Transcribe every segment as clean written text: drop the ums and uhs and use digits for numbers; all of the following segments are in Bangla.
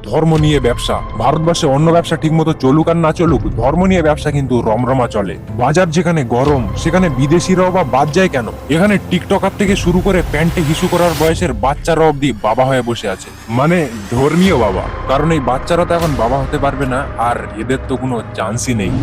ধর্ম নিয়ে ব্যবসা। ভারতবর্ষে অন্য ব্যবসা ঠিকমতো চলুক আর না চলুক, ধর্ম নিয়ে ব্যবসা কিন্তু রমরমা চলে। বাজার যেখানে গরম সেখানে বিদেশিরাও বা বাদ যায় কেন? এখানে টিকটকার থেকে শুরু করে প্যান্টে হিসু করার বয়সের বাচ্চারা অব্দি বাবা হয়ে বসে আছে, মানে ধর্মীয় বাবা। কারণ এই বাচ্চারা তো এখন বাবা হতে পারবে না, আর এদের তো কোনো চান্সই নেই।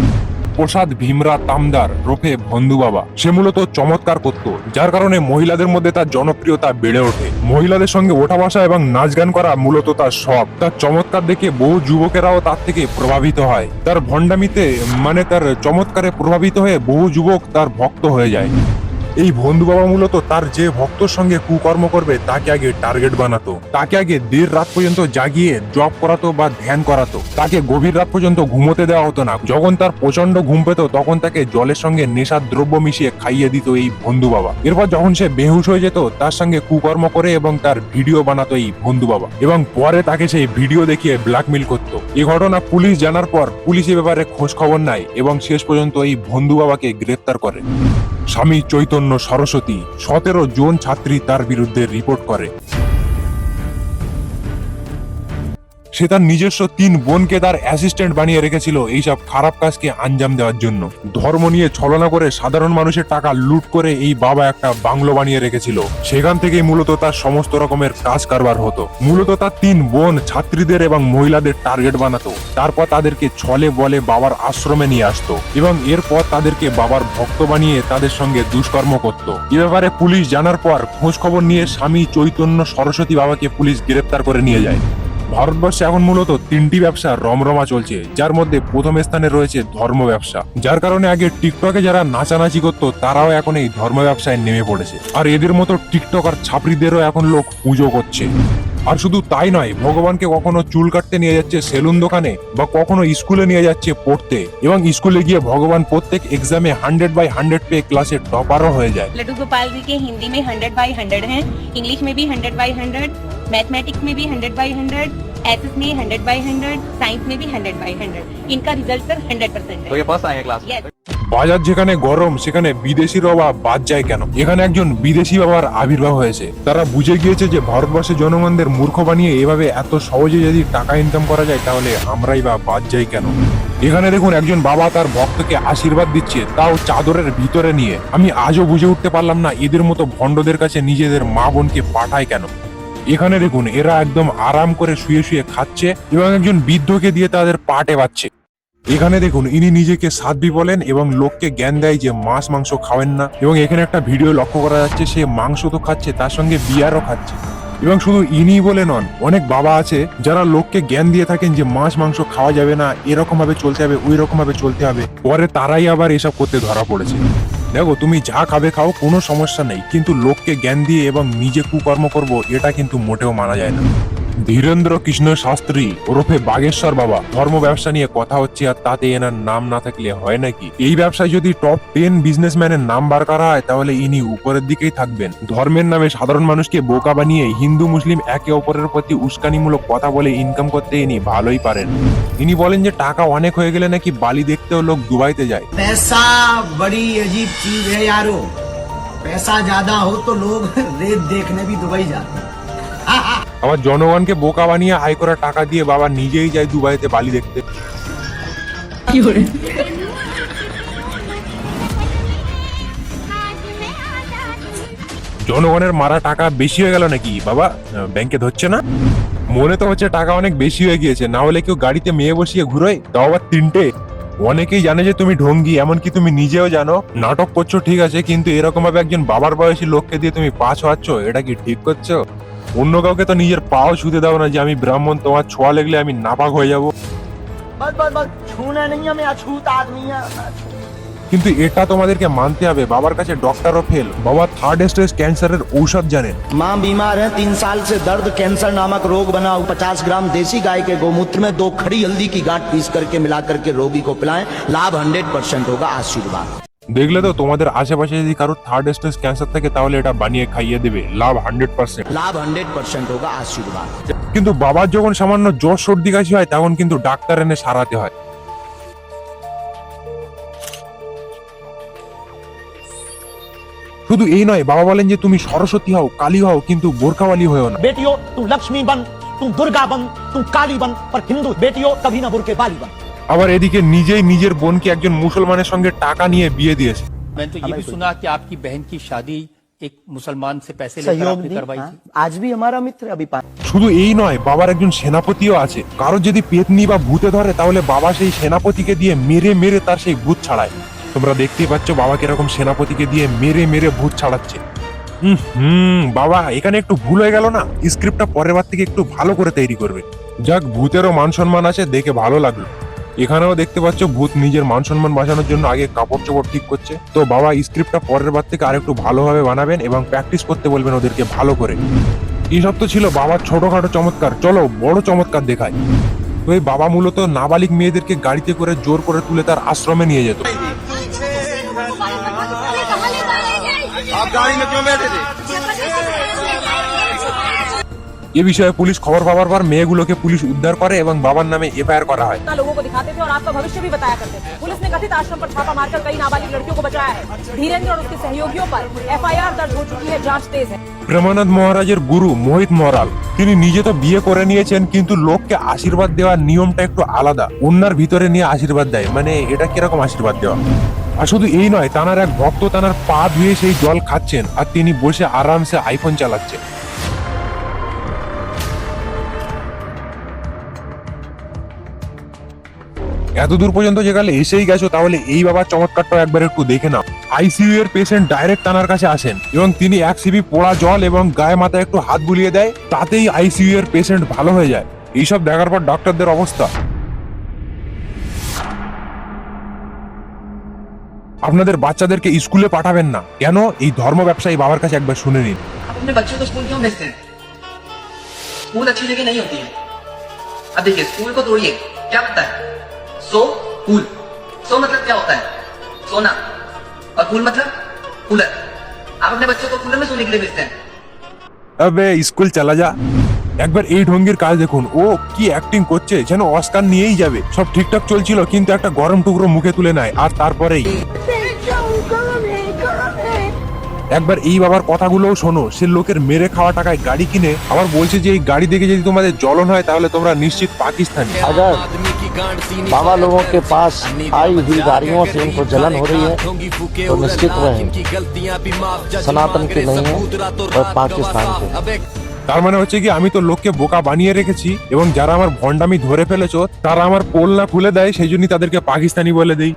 প্রসাদ ভীমরা তামদার রোফে ভন্দু বাবা, সে মূলত চমৎকার করত, যার কারণে মহিলাদের মধ্যে তার জনপ্রিয়তা বেড়ে ওঠে। মহিলাদের সঙ্গে ওঠা বসা এবং নাচ গান করা মূলত তার শখ। তার চমৎকার দেখে বহু যুবকেরাও তার থেকে প্রভাবিত হয়। তার ভণ্ডামিতে মানে তার চমৎকারে প্রভাবিত হয়ে বহু যুবক তার ভক্ত হয়ে যায়। এই বন্ধু বাবা মূলত তার যে ভক্তর সঙ্গে কুকর্ম করবে তাকে আগে টার্গেট বানাতো, তাকে আগে দেড় রাত পর্যন্ত জাগিয়ে জব করাতো বা ধ্যান করাতো, তাকে গভীর রাত পর্যন্ত ঘুমোতে দেওয়া হতো না। যখন তার প্রচন্ড ঘুম পেত তখন তাকে জলের সঙ্গে নেশার দ্রব্য মিশিয়ে খাইয়ে দিত এই বন্ধু বাবা। এরপর যখন সে বেহুশ হয়ে যেত তার সঙ্গে কুকর্ম করে এবং তার ভিডিও বানাতো এই বন্ধু বাবা, এবং পরে তাকে সেই ভিডিও দেখিয়ে ব্ল্যাকমেল করত। এই ঘটনা পুলিশ জানার পর পুলিশ এ ব্যাপারে খোঁজ খবর নেয় এবং শেষ পর্যন্ত এই বন্ধু বাবাকে গ্রেফতার করে। স্বামী চৈতন্য সরস্বতী 17 জন ছাত্রী তার বিরুদ্ধে রিপোর্ট করে। সে তার নিজস্ব 3 বোনকে তার অ্যাসিস্ট্যান্ট বানিয়ে রেখেছিল এইসব খারাপ কাজকে আঞ্জাম দেওয়ার জন্য। ধর্ম নিয়ে ছলনা করে সাধারণ মানুষের টাকা লুট করে এই বাবা একটা বাংলো বানিয়ে রেখেছিল। সেখান থেকেই মূলত তার সমস্ত রকমের কাজ কারবার হতো। মূলত তার 3 বোন ছাত্রীদের এবং মহিলাদের টার্গেট বানাতো, তারপর তাদেরকে ছলে বলে বাবার আশ্রমে নিয়ে আসতো এবং এরপর তাদেরকে বাবার ভক্ত বানিয়ে তাদের সঙ্গে দুষ্কর্ম করত। এ ব্যাপারে পুলিশ জানার পর খোঁজ খবর নিয়ে স্বামী চৈতন্য সরস্বতী বাবাকে পুলিশ গ্রেফতার করে নিয়ে যায়। ভারতবর্ষে এখন মূলত 3টি ব্যবসা রমরমা চলছে, যার মধ্যে প্রথম স্থানে রয়েছে ধর্ম ব্যবসা। যার কারণে আগে টিকটকে যারা নাচানাচি করত তারাও এখন এই ধর্ম ব্যবসায় নেমে পড়েছে, আর এদের মতো টিকটক আর ছাপড়িদেরও এখন লোক পুজো করছে। আর শুধু তাই নয়, ভগবানকে কখনো চুল কাটতে নিয়ে যাচ্ছে সেলুন দোকানে, বা কখনো স্কুলে নিয়ে যাচ্ছে পড়তে, এবং স্কুলে গিয়ে ভগবান প্রত্যেক এক্সামে 100/100 पे ক্লাসে টপারও হয়ে যায়। लड्डू गोपाल जी के हिंदी में 100/100 हैं, इंग्लिश में भी 100/100, मैथमेटिक्स में भी 100/100, एसएस में 100/100, साइंस में भी 100/100। इनका रिजल्ट सर 100% है। तो ये फर्स्ट आए क्लास में? Yes. বাজার যেখানে গরম সেখানে বিদেশিরা বা বাদ যায় কেন? এখানে একজন বিদেশি বাবার আবির্ভাব হয়েছে। তারা বুঝে গিয়েছে যে ভারতবর্ষের জনগণদের মূর্খ বানিয়ে এভাবে এত সহজে যদি টাকা ইনকাম করা যায় তাহলে আমরাই বা বাদ যাই কেন? এখানে দেখুন একজন বাবা তার ভক্তকে আশীর্বাদ দিচ্ছে, তাও চাদরের ভিতরে নিয়ে। আমি আজও বুঝে উঠতে পারলাম না এদের মতো ভণ্ডদের কাছে নিজেদের মা বোনকে পাঠায় কেন। এখানে দেখুন এরা একদম আরাম করে শুয়ে শুয়ে খাচ্ছে এবং একজন বৃদ্ধকে দিয়ে তাদের পা টেপাচ্ছে। এখানে দেখুন ইনি নিজেকে সাধ্বী বলেন এবং লোককে জ্ঞান দেয় যে মাছ মাংস খাবেন না, এবং এখানে একটা ভিডিও লক্ষ্য করা যাচ্ছে সে মাংস তো খাচ্ছে তার সঙ্গে বিয়ারও খাচ্ছে। এবং শুধু ইনি বলে নন, অনেক বাবা আছে যারা লোককে জ্ঞান দিয়ে থাকেন যে মাছ মাংস খাওয়া যাবে না, এরকম ভাবে চলতে হবে, ওই রকম ভাবে চলতে হবে, পরে তারাই আবার এসব করতে ধরা পড়েছে। দেখো তুমি যা খাবে খাও, কোনো সমস্যা নেই, কিন্তু লোককে জ্ঞান দিয়ে এবং নিজে কুকর্ম করব এটা কিন্তু মোটেও মানা যায় না। ধীরেন্দ্র কৃষ্ণ শাস্ত্রী ওরফে বাগেশ্বর বাবা ধর্ম ব্যবসা নিয়ে কথা হচ্ছে, আর তাতে এনার নাম না থাকলে হয় নাকি? এই ব্যবসায় যদি টপ 10 বিজনেসম্যানের নাম বার করা হয় তাহলে ইনি উপরের দিকেই থাকবেন। ধর্মের নামে সাধারণ মানুষকে বোকা বানিয়ে হিন্দু মুসলিম একে অপরের প্রতি উস্কানিমূলক কথা বলে ইনকাম করতে ইনি ভালোই পারেন। ইনি বলেন যে টাকা অনেক হয়ে গেলে নাকি বালি দেখতেও লোক দুবাইতে যায়। पैसा बड़ी अजीब चीज है यारो, पैसा ज्यादा हो तो लोग रेत देखने भी दुबई जाते हैं। আবার জনগণকে বোকা বানিয়ে আয় করা টাকা দিয়ে বাবা নিজেই যায় দুবাইতে বালি দেখতে। জনগণের মারা টাকা বেশি হয়ে গেল নাকি বাবা? ব্যাংকে ধরছে না? মনে তো হচ্ছে টাকা অনেক বেশি হয়ে গিয়েছে, না হলে কেউ গাড়িতে মেয়ে বসিয়ে ঘুরোয়, তাও আবার 3টে। অনেকেই জানে যে তুমি ঢঙ্গি, এমনকি তুমি নিজেও জানো নাটক করছো ঠিক আছে, কিন্তু এরকম ভাবে একজন বাবার বয়সী লোককে দিয়ে তুমি পা ছোঁয়াচ্ছ, এটা কি ঠিক করছো? অন্য কাউকে তো নিজের পাও ছুতে দাও না যে আমি ব্রাহ্মণ, তোমার ছোঁয়া লেগলে আমি নাপাক হয়ে যাব। बस बस बस छूना नहीं है, मैं अछूत आदमी है। কিন্তু এটা তোমাদেরকে মানতে হবে, বাবার কাছে ডক্টরও ফেল। বাবা 3rd স্টেজ ক্যান্সারের ঔষধ জানেন। माँ बीमार है, 3 साल से दर्द कैंसर नामक रोग बना। 50 ग्राम देसी गाय के गोमूत्र में 2 खड़ी हल्दी की गांठ पीस करके मिला करके रोगी को पिलाएं, लाभ 100% होगा। आशीर्वाद। দেখলে তো তোমাদের আশেপাশে যদি কারো 3rd স্টেজ ক্যান্সার থাকে তাহলে এটা বানিয়ে খাইয়ে দেবে, লাভ 100%। लाभ 100% होगा। आशीर्वाद। কিন্তু বাবার যখন সামান্য জ্বর সর্দি কাশি হয় তখন কিন্তু ডাক্তার এনে সারাতে হয়। শুধু এই নয়, বাবা বলেন যে তুমি সরস্বতী হও, কালী হও, কিন্তু বোরখাওয়ালি হও না। बेटियों तू लक्ष्मी बन, तुम दुर्गा बन, तुम काली बन, पर हिंदू बेटियों कभी ना बुरके बाली बन। আবার এদিকে নিজেই নিজের বোনকে একজন মুসলমানের সঙ্গে টাকা নিয়ে বিয়ে দিয়েছে। मैंने तो ये भी सुना कि आपकी बहन की शादी एक मुसलमान से पैसे लेकर सहयोग आपने दी, करवाई हाँ। थी। आज भी हमारा मित्र अभी শুধু এই নয়, বাবার একজন সেনাপতিও আছে। কারোর যদি পেতনি বা ভূতে ধরে তাহলে বাবা সেই সেনাপতিকে দিয়ে মেরে মেরে তার সেই ভূত ছাড়ায়। তোমরা দেখতেই পাচ্ছ বাবা কিরকম সেনাপতিকে দিয়ে মেরে মেরে ভূত ছাড়াচ্ছে। বাবা এখানে একটু ভুল হয়ে গেল না, স্ক্রিপ্টটা পরের বার থেকে একটু ভালো করে তৈরি করবে। যাক, ভূতেরও মান সম্মান আছে, দেখে ভালো লাগলো। এখানেও দেখতে পাচ্ছ ভূত নিজের মান সম্মান বাঁচানোর জন্য আগে কাপড় চোপড় ঠিক করছে। তো বাবা স্ক্রিপ্টটা পরের বার থেকে আরেকটু ভালোভাবে বানাবেন এবং প্র্যাকটিস করতে বলবেন ওদেরকে ভালো করে। এইসব তো ছিল বাবার ছোটখাটো চমৎকার, চলো বড় চমৎকার দেখায়। তো এই বাবা মূলত নাবালিক মেয়েদেরকে গাড়িতে করে জোর করে তুলে তার আশ্রমে নিয়ে যেত। आप गाड़ी में क्यों बैठे थे? এ বিষয়ে পুলিশ খবর পাওয়ার পর মেয়েগুলোকে পুলিশ উদ্ধার করে এবং বাবার নামে এফআইআর করা হয়। लोगों को दिखाते थे और आपका भविष्य भी बताया करते थे। पुलिस ने कथित आश्रम पर छापा मारकर कई नाबालिग लड़कियों को बचाया है। धीरेन्द्र और उसके सहयोगियों पर एफआईआर दर्ज हो चुकी है, जांच तेज है। প্রেমানন্দ মহারাজের গুরু মোহিত মহরাল তিনি নিজে তো বিয়ে করে নিয়েছেন, কিন্তু লোককে আশীর্বাদ দেওয়ার নিয়মটা একটু আলাদা। অন্যার ভিতরে নিয়ে আশীর্বাদ দেয়, মানে এটা কিরকম আশীর্বাদ দেওয়া। আর শুধু এই নয়, তানার এক ভক্ত তানার পা ধুয়ে সেই জল খাচ্ছেন আর তিনি বসে আরামসে আইফোন চালাচ্ছেন। এত দূর পর্যন্ত যে গেলে এসেই গেছো, তাহলে এই বাবার চমৎকারটাও একবার একটু দেখে নাও। আইসিইউ এর পেশেন্ট ডাইরেক্ট তানার কাছে আসেন এবং তিনি এক সিপি পোড়া জল এবং গায়ে মাথায় একটু হাত বুলিয়ে দেয়, তাতেই আইসিইউ এর পেশেন্ট ভালো হয়ে যায়। এইসব দেখার পর ডক্টরদের অবস্থা। আপনাদের বাচ্চাদেরকে স্কুলে পাঠাবেন না কেন, এই ধর্ম ব্যবসায়ী বাবার কাছে একবার শুনে নিন। आप अपने बच्चों को स्कूल क्यों भेजते हैं? स्कूल अच्छी जगह नहीं होती है। अब देखिए, स्कूल को तोड़िए, क्या होता है? So cool. सो मतलब क्या होता है? सोना। और कूल मतलब कूलर। आप अपने बच्चों को कूलर में सोने के लिए भेजते हैं। আবে স্কুল চালা যা। একবার এই ঢঙ্গির কাজ দেখুন, ও কি অ্যাক্টিং করছে, যেন অস্কার নিয়েই যাবে। সব ঠিকঠাক চলছিল, কিন্তু একটা গরম টুকরো মুখে তুলে নেয় আর তারপরেই একবার এই বাবার কথাগুলোও শোনো। সে লোকের মেরে খাওয়া টাকায় গাড়ি কিনে আবার বলছে যে এই গাড়ি দেখে যদি তোমাদের জ্বলন হয় তাহলে তোমরা নিশ্চিত পাকিস্তানি। अगर बाबा लोगों के पास आई हुई गाड़ियों से उनको जलन हो रही है तो निश्चित रहें सनातन के नहीं है और पाकिस्तान के। তার মানে হচ্ছে কি, আমি তো লোককে বোকা বানিয়ে রেখেছি এবং যারা আমার ভন্ডামি ধরে ফেলেছো তারা আমার পোল না খুলে দেয়, সেই জন্যই তাদেরকে পাকিস্তানি বলে দেই।